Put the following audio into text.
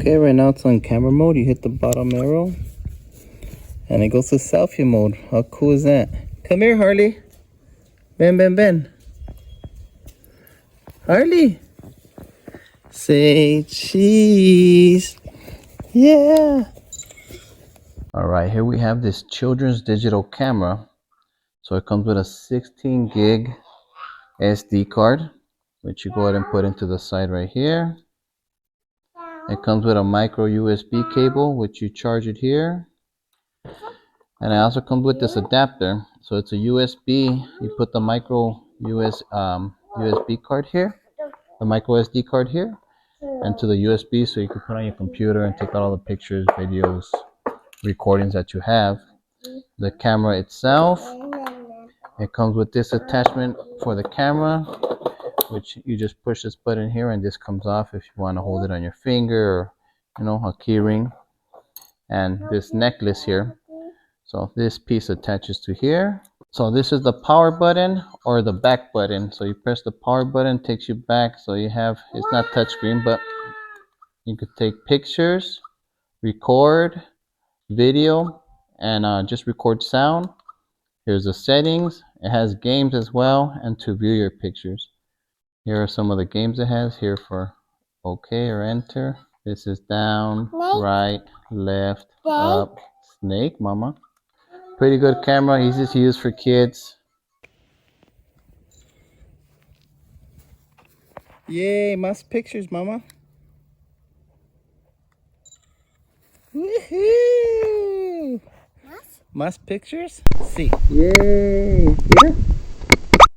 Okay, right now it's on camera mode. You hit the bottom arrow and it goes to selfie mode. How cool is that? Come here, Harley. Ben, Ben, Ben. Harley. Say cheese. Yeah. All right, here we have this children's digital camera. So it comes with a 16 gig SD card, which you go ahead and put into the side right here. It comes with a micro USB cable, which you charge it here. And it also comes with this adapter. So it's a USB. You put the micro USB card here, the micro SD card here, and to the USB so you can put on your computer and take out all the pictures, videos, recordings that you have. The camera itself, it comes with this attachment for the camera, which you just push this button here and this comes off if you want to hold it on your finger or a key ring. And this necklace here, so this piece attaches to here. So this is the power button or the back button. So you press the power button, takes you back. So you have, it's not touchscreen, but you could take pictures, record video, and just record sound. Here's the settings. It has games as well, and to view your pictures. Here are some of the games it has here for OK or enter. This is down, right, left, up, snake, mama. Pretty good camera, easy to use for kids. Yay, más pictures, mama. Woohoo! Más pictures? Sí. Yay! Yeah.